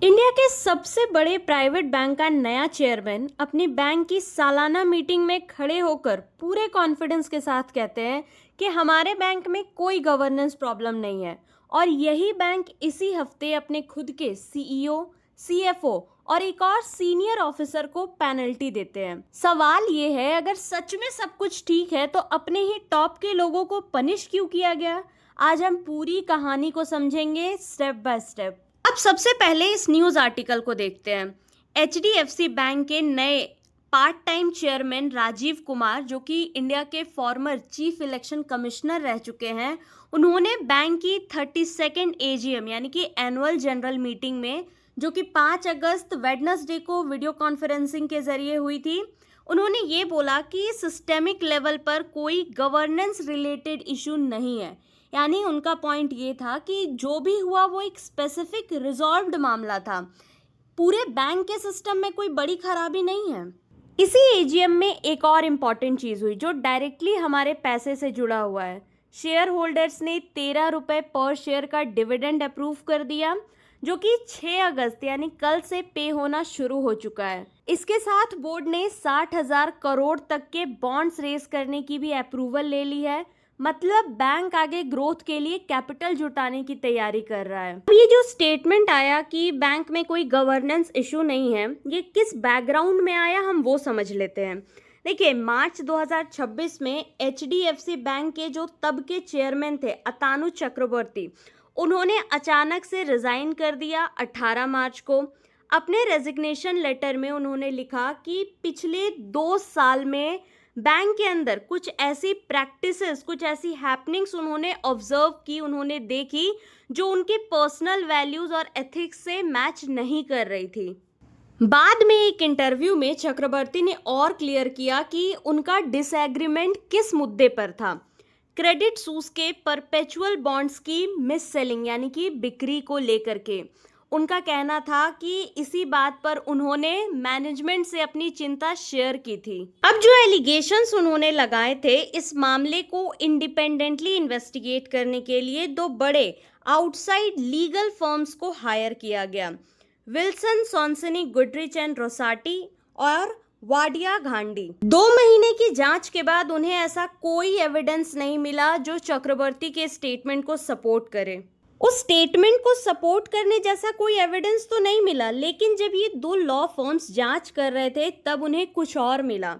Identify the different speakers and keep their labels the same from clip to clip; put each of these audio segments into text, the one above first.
Speaker 1: India के सबसे बड़े प्राइवेट बैंक का नया चेयरमैन अपनी बैंक की सालाना मीटिंग में खड़े होकर पूरे कॉन्फिडेंस के साथ कहते हैं कि हमारे बैंक में कोई गवर्नेंस प्रॉब्लम नहीं है। और यही बैंक इसी हफ्ते अपने खुद के सीईओ, सीएफओ और एक और सीनियर ऑफिसर को पेनल्टी देते हैं। सवाल ये है, अगर सच में सब कुछ ठीक है तो अपने ही टॉप के लोगों को पनिश क्यों किया गया? आज हम पूरी कहानी को समझेंगे स्टेप बाय स्टेप। अब सबसे पहले इस न्यूज़ आर्टिकल को देखते हैं। एचडीएफसी बैंक के नए part time chairman Rajiv Kumar, जो कि इंडिया के फॉर्मर चीफ इलेक्शन कमिश्नर रह चुके हैं, उन्होंने बैंक की 32nd एजीएम यानी कि एनुअल जनरल मीटिंग में, जो कि 5 अगस्त वेडनेसडे को वीडियो कॉन्फ्रेंसिंग के जरिए हुई थी, उन्होंने ये बोला कि सिस्टेमिक लेवल पर कोई गवर्नेंस रिलेटेड इशू नहीं है। यानी उनका पॉइंट ये था कि जो भी हुआ वो एक स्पेसिफिक रिजॉल्व्ड मामला था, पूरे बैंक के सिस्टम में कोई बड़ी खराबी नहीं है। इसी एजीएम में एक और इम्पॉर्टेंट चीज़ हुई जो डायरेक्टली हमारे पैसे से जुड़ा हुआ है। शेयर होल्डर्स ने 13 रुपये पर शेयर का डिविडेंड अप्रूव कर दिया, जो कि 6 अगस्त यानी कल से पे होना शुरू हो चुका है। इसके साथ बोर्ड ने 60,000 करोड़ तक के बॉन्ड्स रेज करने की भी अप्रूवल ले ली है। मतलब बैंक आगे ग्रोथ के लिए कैपिटल जुटाने की तैयारी कर रहा है। अब ये जो स्टेटमेंट आया कि बैंक में कोई गवर्नेंस इशू नहीं है, ये किस बैकग्राउंड में आया हम वो समझ लेते हैं। देखिए, मार्च 2026 में एचडीएफसी बैंक के जो तब के चेयरमैन थे अतानु चक्रवर्ती, उन्होंने अचानक से रिजाइन कर दिया 18 मार्च को। अपने रेजिग्नेशन लेटर में उन्होंने लिखा कि पिछले 2 साल में बैंक के अंदर कुछ ऐसी प्रैक्टिसेस, कुछ ऐसी हैपनिंग्स उन्होंने ऑब्जर्व की, उन्होंने देखी जो उनके पर्सनल वैल्यूज और एथिक्स से मैच नहीं कर रही थी। बाद में एक इंटरव्यू में चक्रवर्ती ने और क्लियर किया कि उनका डिसएग्रीमेंट किस मुद्दे पर था। क्रेडिट सूस के परपेचुअल बॉन्ड्स की मिस सेलिंग यानी कि बिक्री को लेकर के उनका कहना था कि इसी बात पर उन्होंने मैनेजमेंट से अपनी चिंता शेयर की थी। अब जो एलिगेशंस उन्होंने लगाए थे, इस मामले को इंडिपेंडेंटली इन्वेस्टिगेट करने के लिए 2 बड़े आउटसाइड लीगल फर्म्स को हायर किया गया, विल्सन सॉन्सनी गुडरिच एंड रोसाटी और वाडिया घांडी। 2 महीने की जांच के बाद उन्हें ऐसा कोई एविडेंस नहीं मिला जो चक्रवर्ती के स्टेटमेंट को सपोर्ट करे। उस स्टेटमेंट को सपोर्ट करने जैसा कोई एविडेंस तो नहीं मिला, लेकिन जब ये 2 लॉ फर्म्स जांच कर रहे थे तब उन्हें कुछ और मिला।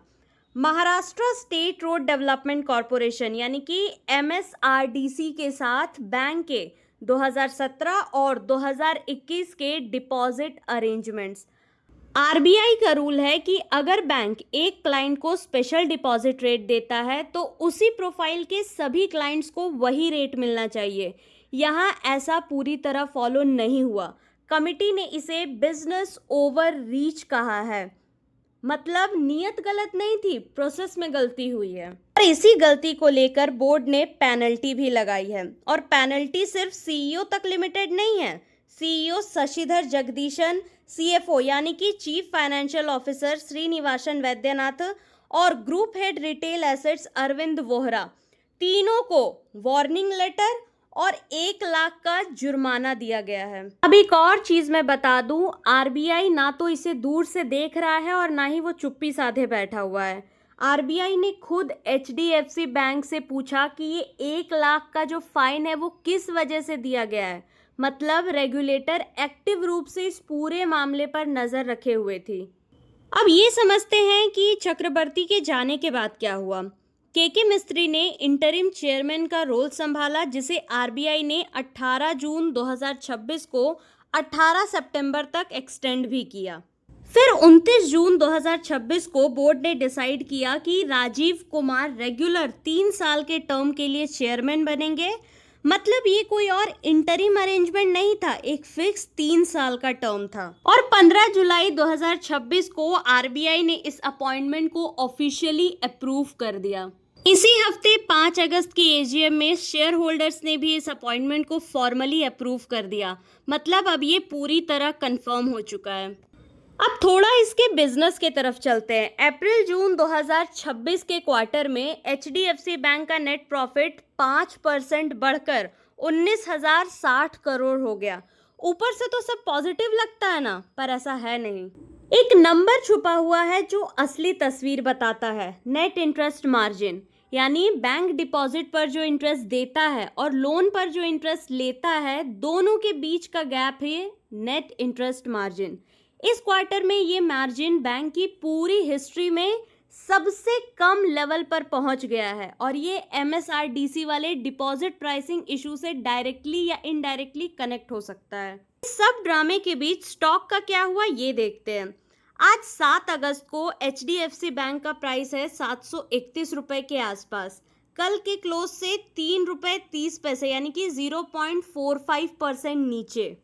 Speaker 1: Maharashtra state road development corporation यानी कि एमएसआरडीसी के साथ बैंक के 2017 और 2021 के डिपॉजिट अरेंजमेंट्स। आरबीआई का रूल है कि अगर बैंक एक क्लाइंट को स्पेशल डिपॉजिट रेट देता है तो उसी प्रोफाइल के सभी क्लाइंट्स को वही रेट मिलना चाहिए। यहाँ ऐसा पूरी तरह फॉलो नहीं हुआ। कमिटी ने इसे बिजनेस ओवर रीच कहा है। मतलब नीयत गलत नहीं थी, प्रोसेस में गलती हुई है। और इसी गलती को लेकर बोर्ड ने पेनल्टी भी लगाई है। और पेनल्टी सिर्फ सीईओ तक लिमिटेड नहीं है। सीईओ शशिधर जगदीशन, सीएफओ यानी कि chief financial officer Srinivasan Vaidyanathan और group head retail assets Arvind Vohra, तीनों को वार्निंग लेटर और 1 लाख का जुर्माना दिया गया है। अब एक और चीज मैं बता दूं, आरबीआई ना तो इसे दूर से देख रहा है और ना ही वो चुप्पी साधे बैठा हुआ है। आरबीआई ने खुद एचडीएफसी बैंक से पूछा कि ये 1 लाख का जो फाइन है वो किस वजह से दिया गया है। मतलब रेगुलेटर एक्टिव रूप से इस पूरे मामले पर नजर रखे हुए थी। अब ये समझते हैं कि चक्रवर्ती के जाने के बाद क्या हुआ। केके मिस्त्री ने इंटरिम चेयरमैन का रोल संभाला, जिसे आरबीआई ने 18 जून 2026 को 18 सितंबर तक एक्सटेंड भी किया। फिर 29 जून 2026 को बोर्ड ने डिसाइड किया कि राजीव कुमार रेगुलर 3 साल के टर्म के लिए चेयरमैन बनेंगे। मतलब ये कोई और इंटरिम अरेंजमेंट नहीं था, एक फिक्स 3 साल का टर्म था। और 15 जुलाई 2026 को आरबीआई ने इस अपॉइंटमेंट को ऑफिशियली अप्रूव कर दिया। इसी हफ्ते 5 अगस्त की एजीएम में शेयर होल्डर्स ने भी इस अपॉइंटमेंट को फॉर्मली अप्रूव कर दिया। मतलब अब ये पूरी तरह कंफर्म हो चुका है। अब थोड़ा इसके बिजनेस के तरफ चलते हैं। अप्रैल जून 2026 के क्वार्टर में एचडीएफसी बैंक का नेट प्रॉफिट 5% बढ़कर 19,060 करोड़ हो गया। ऊपर से तो सब पॉजिटिव लगता है ना, पर ऐसा है नहीं। एक नंबर छुपा हुआ है जो असली तस्वीर बताता है। नेट इंटरेस्ट मार्जिन, यानी बैंक डिपॉजिट पर जो इंटरेस्ट देता है और लोन पर जो इंटरेस्ट लेता है, दोनों के बीच का गैप है नेट इंटरेस्ट मार्जिन। इस क्वार्टर में ये मार्जिन बैंक की पूरी हिस्ट्री में सबसे कम लेवल पर पहुंच गया है और ये एमएसआरडीसी वाले डिपॉजिट प्राइसिंग इशू से डायरेक्टली या इनडायरेक्टली कनेक्ट हो सकता है। इस सब ड्रामे के बीच स्टॉक का क्या हुआ ये देखते हैं। आज 7 अगस्त को एचडीएफसी बैंक का प्राइस है 731 रुपए के आसपास। कल के क्लोज से 3 रुपए 30 पैसे यानी कि 0.45% नीचे।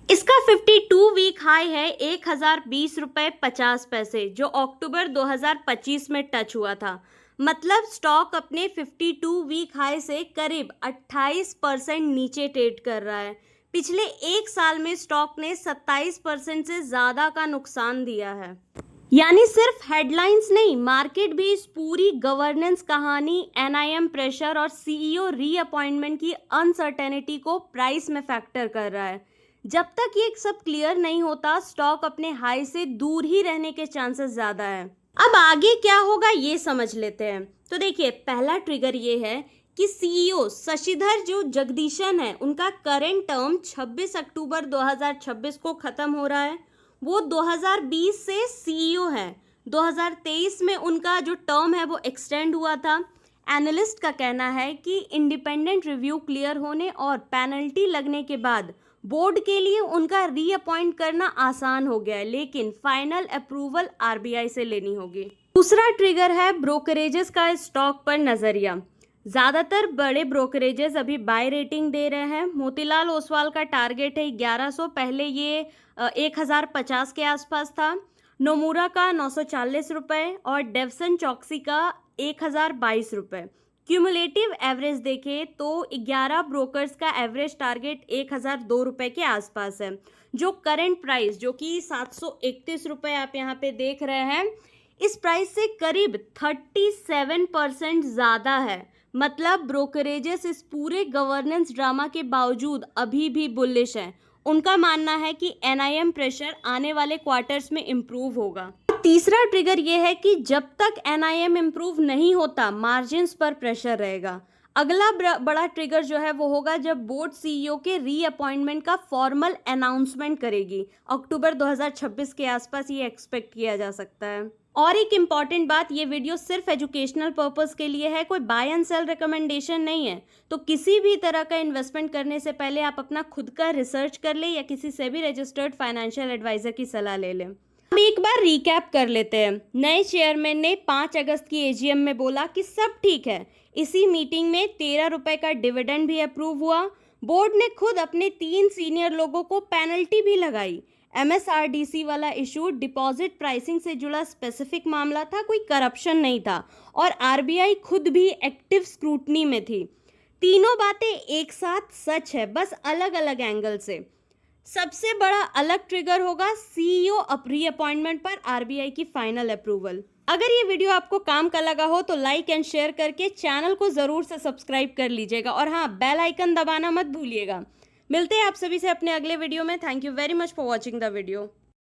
Speaker 1: इसका 52 वीक हाई है 1020 रुपए 50 पैसे, जो अक्टूबर 2025 में टच हुआ था। मतलब स्टॉक अपने 52 वीक हाई से करीब 28% नीचे ट्रेड कर रहा है। पिछले एक साल में स्टॉक ने 27% से ज़्यादा का नुकसान दिया है। यानी सिर्फ हेडलाइंस नहीं, मार्केट भी इस पूरी गवर्नेंस कहानी, एनआईएम प्रेशर और सीईओ रीअपॉइंटमेंट की अनसर्टेनिटी को प्राइस में फैक्टर कर रहा है। जब तक ये सब क्लियर नहीं होता, स्टॉक अपने हाई से दूर ही रहने के चांसेस ज़्यादा है। अब आगे क्या होगा ये समझ लेते हैं। तो देखिए, पहला ट्रिगर ये है कि सीईओ शशिधर जो जगदीशन है, उनका करेंट टर्म 26 अक्टूबर 2026 को ख़त्म हो रहा है। वो 2020 से सीईओ है। 2023 में उनका जो टर्म है वो एक्सटेंड हुआ था। एनालिस्ट का कहना है कि इंडिपेंडेंट रिव्यू क्लियर होने और पेनल्टी लगने के बाद बोर्ड के लिए उनका रीअपॉइंट करना आसान हो गया है, लेकिन फाइनल अप्रूवल आरबीआई से लेनी होगी। दूसरा ट्रिगर है ब्रोकरेजेस का स्टॉक पर नजरिया। ज़्यादातर बड़े ब्रोकरेजेस अभी बाय रेटिंग दे रहे हैं। मोतीलाल ओसवाल का टारगेट है 1100, पहले ये 1050 के आसपास था। नोमुरा का 940 रुपये और डेवसन चौकसी का 1022 रुपये। क्यूमुलेटिव एवरेज देखें तो 11 ब्रोकर्स का एवरेज टारगेट 1002 रुपये के आसपास है। जो करंट प्राइस जो कि 731 रुपये आप यहाँ पे देख रहे हैं, इस प्राइस से करीब 37% ज़्यादा है। मतलब ब्रोकरेजेस इस पूरे गवर्नेंस ड्रामा के बावजूद अभी भी बुलिश हैं। उनका मानना है कि एनआईएम प्रेशर आने वाले क्वार्टर्स में इम्प्रूव होगा। तीसरा ट्रिगर ये है कि जब तक एनआईएम इम्प्रूव नहीं होता, मार्जिन्स पर प्रेशर रहेगा। अगला बड़ा ट्रिगर जो है वो होगा जब बोर्ड सीईओ के रीअपॉइंटमेंट का फॉर्मल अनाउंसमेंट करेगी। अक्टूबर 2026 के आसपास ये एक्सपेक्ट किया जा सकता है। और एक इम्पॉर्टेंट बात, ये वीडियो सिर्फ एजुकेशनल पर्पस के लिए है, कोई बाय एंड सेल रिकमेंडेशन नहीं है। तो किसी भी तरह का इन्वेस्टमेंट करने से पहले आप अपना खुद का रिसर्च कर ले या किसी से भी रजिस्टर्ड फाइनेंशियल एडवाइजर की सलाह ले लें। हम एक बार रिकैप कर लेते हैं। नए चेयरमैन ने 5 अगस्त की एजीएम में बोला कि सब ठीक है। इसी मीटिंग में 13 रुपये का डिविडेंड भी अप्रूव हुआ। बोर्ड ने खुद अपने 3 सीनियर लोगों को पेनल्टी भी लगाई। एमएसआरडीसी वाला इशू डिपॉजिट प्राइसिंग से जुड़ा स्पेसिफिक मामला था, कोई करप्शन नहीं था और आरबीआई खुद भी एक्टिव स्क्रूटनी में थी। तीनों बातें एक साथ सच है, बस अलग अलग एंगल से। सबसे बड़ा अलग ट्रिगर होगा सीईओ रीअपॉइंटमेंट पर आरबीआई की फाइनल अप्रूवल। अगर ये वीडियो आपको काम का लगा हो तो लाइक एंड शेयर करके चैनल को ज़रूर से सब्सक्राइब कर लीजिएगा और हाँ, बेल आइकन दबाना मत भूलिएगा। मिलते हैं आप सभी से अपने अगले वीडियो में। Thank you very much for watching the video.